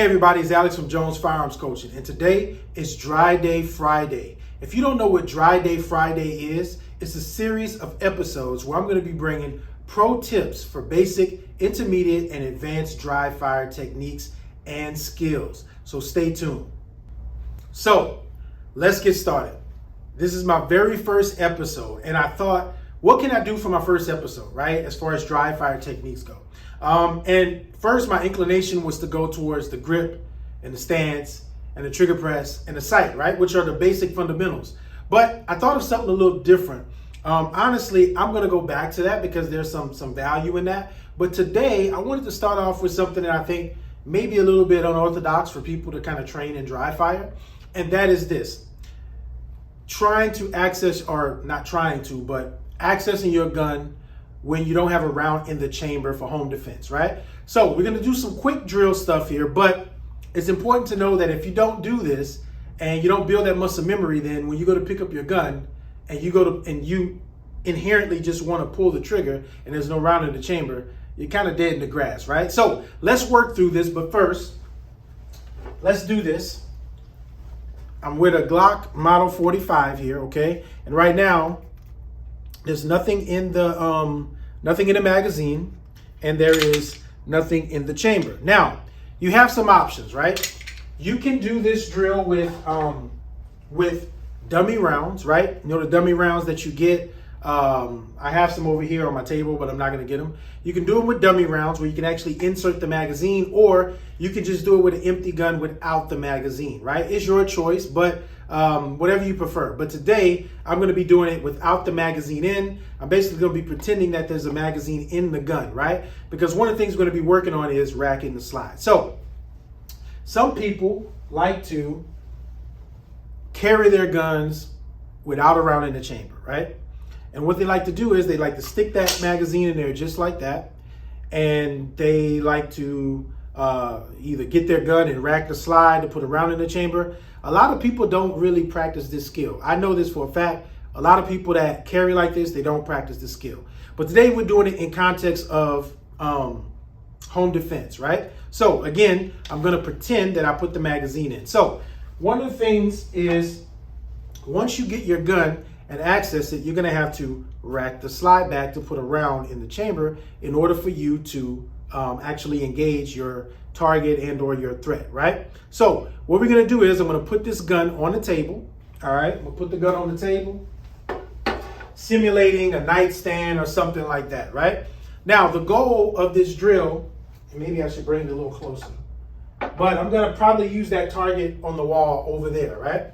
everybody, it's Alex from Jones Firearms Coaching, and today is Dryday Friday. If you don't know what Dryday Friday is, it's a series of episodes where I'm going to be bringing pro tips for basic, intermediate, and advanced dry fire techniques and skills. So stay tuned. So let's get started. This is my very first episode, and I thought, what can I do for my first episode, right? As far as dry fire techniques go. And first, my inclination was to go towards the grip and the stance and the trigger press and the sight, right? Which are the basic fundamentals. But I thought of something a little different. Honestly, I'm going to go back to that because there's some value in that. But today, I wanted to start off with something that I think may be a little bit unorthodox for people to kind of train in dry fire. And that is this. Trying to access, or not trying to, but accessing your gun when you don't have a round in the chamber for home defense, right? So we're gonna do some quick drill stuff here, but it's important to know that if you don't do this and you don't build that muscle memory, then when you go to pick up your gun and you inherently just wanna pull the trigger and there's no round in the chamber, you're kind of dead in the grass, right? So let's work through this, but first, let's do this. I'm with a Glock Model 45 here, okay? And right now, there's nothing in the magazine, and there is nothing in the chamber. Now, you have some options, right? You can do this drill with dummy rounds, right? You know the dummy rounds that you get. I have some over here on my table, but I'm not going to get them. You can do them with dummy rounds where you can actually insert the magazine, or you can just do it with an empty gun without the magazine, right? It's your choice, but whatever you prefer. But today, I'm going to be doing it without the magazine in. I'm basically going to be pretending that there's a magazine in the gun, right? Because one of the things we're going to be working on is racking the slide. So, some people like to carry their guns without a round in the chamber, right? And what they like to do is they like to stick that magazine in there just like that. And they like to either get their gun and rack the slide to put a round in the chamber. A lot of people don't really practice this skill. I know this for a fact. A lot of people that carry like this, they don't practice this skill. But today we're doing it in context of home defense, right? So again, I'm gonna pretend that I put the magazine in. So one of the things is, once you get your gun and access it, you're gonna have to rack the slide back to put a round in the chamber in order for you to actually engage your target and or your threat, right? So what we're gonna do is I'm gonna put this gun on the table, all right? We'll put the gun on the table, simulating a nightstand or something like that, right? Now, the goal of this drill, and maybe I should bring it a little closer, but I'm gonna probably use that target on the wall over there, right?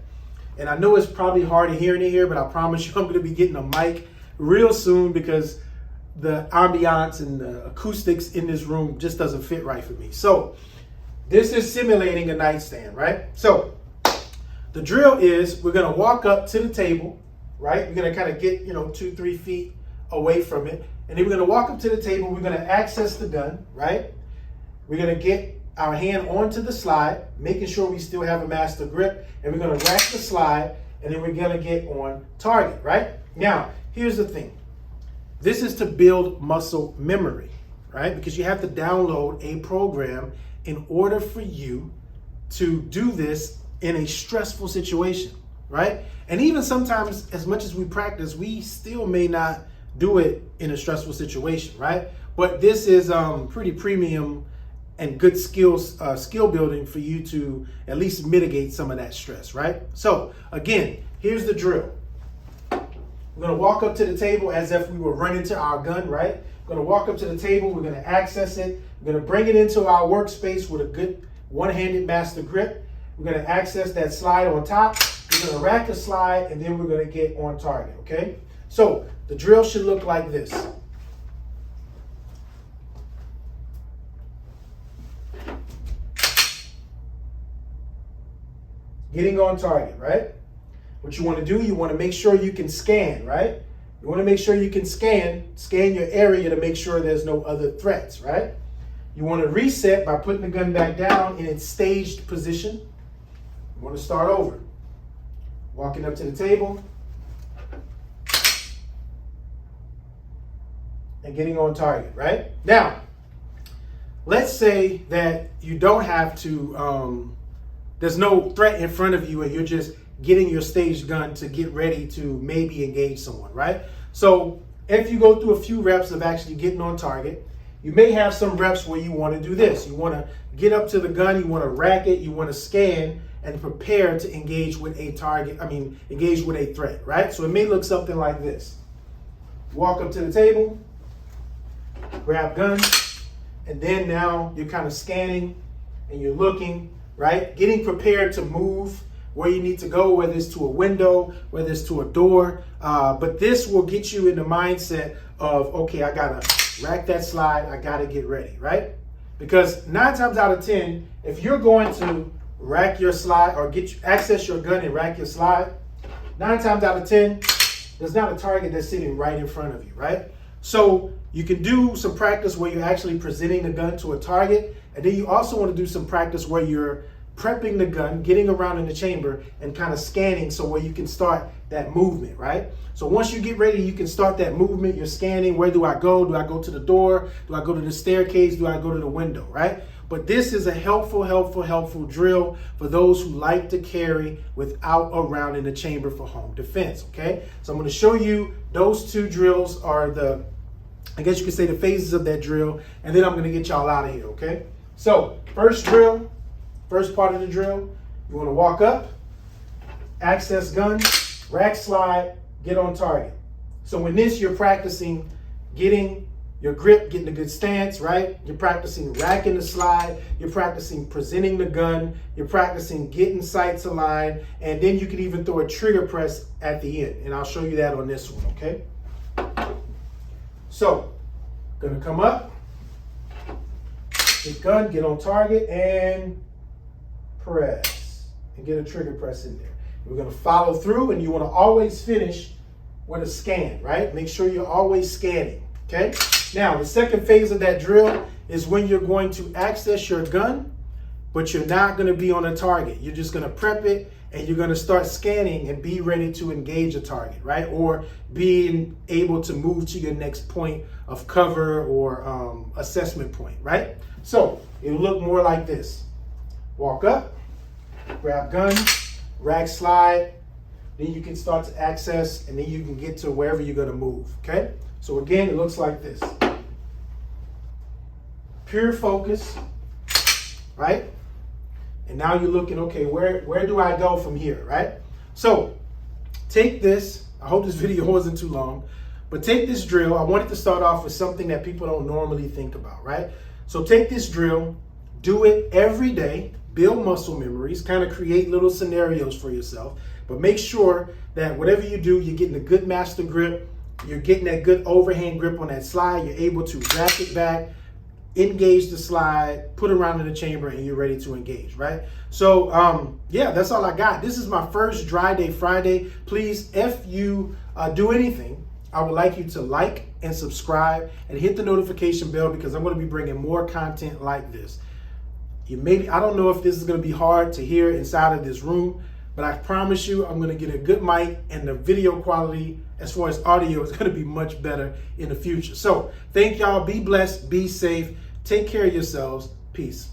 And I know it's probably hard to hear in here, but I promise you I'm going to be getting a mic real soon because the ambiance and the acoustics in this room just doesn't fit right for me. So this is simulating a nightstand, right? So the drill is we're going to walk up to the table, right? We're going to kind of get, 2-3 feet away from it. And then we're going to walk up to the table. We're going to access the gun, right? We're going to get our hand onto the slide, making sure we still have a master grip, and we're gonna rack the slide, and then we're gonna get on target, right? Now, here's the thing. This is to build muscle memory, right? Because you have to download a program in order for you to do this in a stressful situation, right? And even sometimes, as much as we practice, we still may not do it in a stressful situation, right? But this is pretty premium and good skill building for you to at least mitigate some of that stress, right? So again, here's the drill. We're gonna walk up to the table as if we were running to our gun, right? We're gonna walk up to the table, we're gonna access it, we're gonna bring it into our workspace with a good one-handed master grip. We're gonna access that slide on top, we're gonna rack the slide, and then we're gonna get on target, okay? So the drill should look like this. Getting on target, right? What you want to do, you want to make sure you can scan, right? You want to make sure you can scan your area to make sure there's no other threats, right? You want to reset by putting the gun back down in its staged position. You want to start over. Walking up to the table and getting on target, right? Now, let's say that you don't have to, there's no threat in front of you and you're just getting your staged gun to get ready to maybe engage someone, right? So if you go through a few reps of actually getting on target, you may have some reps where you want to do this. You want to get up to the gun, you want to rack it, you want to scan and prepare to engage with a target, engage with a threat, right? So it may look something like this. Walk up to the table, grab gun, and then now you're kind of scanning and you're looking, right? Getting prepared to move where you need to go, whether it's to a window, whether it's to a door. But this will get you in the mindset of, okay, I gotta rack that slide, I gotta get ready, right? Because 9 times out of 10, if you're going to rack your slide or access your gun and rack your slide, 9 times out of 10, there's not a target that's sitting right in front of you, right? So you can do some practice where you're actually presenting the gun to a target, and then you also want to do some practice where you're prepping the gun, getting around in the chamber, and kind of scanning so where you can start that movement, right? So once you get ready, you can start that movement. You're scanning. Where do I go? Do I go to the door? Do I go to the staircase? Do I go to the window, right? But this is a helpful drill for those who like to carry without a round in the chamber for home defense, okay? So I'm going to show you those 2 drills are the, I guess you could say, the phases of that drill, and then I'm going to get y'all out of here, okay? So first drill, first part of the drill, you want to walk up, access gun, rack slide, get on target. So in this, you're practicing getting your grip, getting a good stance, right? You're practicing racking the slide. You're practicing presenting the gun. You're practicing getting sights aligned. And then you can even throw a trigger press at the end. And I'll show you that on this one, okay? So, gonna come up, get gun, get on target, and press. And get a trigger press in there. We're gonna follow through, and you wanna always finish with a scan, right? Make sure you're always scanning, okay? Now, the second phase of that drill is when you're going to access your gun, but you're not going to be on a target. You're just going to prep it, and you're going to start scanning and be ready to engage a target, right? Or being able to move to your next point of cover or assessment point, right? So it'll look more like this. Walk up, grab gun, rack slide, then you can start to access, and then you can get to wherever you're going to move, okay? So again, it looks like this. Pure focus, right? And now you're looking, okay, where do I go from here, right? So take this, I hope this video wasn't too long, but take this drill. I wanted to start off with something that people don't normally think about, right? So take this drill, do it every day, build muscle memories, kind of create little scenarios for yourself, but make sure that whatever you do, you're getting a good master grip, you're getting that good overhand grip on that slide, you're able to rack it back, engage the slide, put it around in the chamber, and you're ready to engage, right? So, yeah, that's all I got. This is my first Dryday Friday. Please, if you do anything, I would like you to like and subscribe and hit the notification bell, because I'm going to be bringing more content like this. I don't know if this is going to be hard to hear inside of this room, but I promise you I'm going to get a good mic, and the video quality as far as audio is going to be much better in the future. So thank y'all. Be blessed. Be safe. Take care of yourselves. Peace.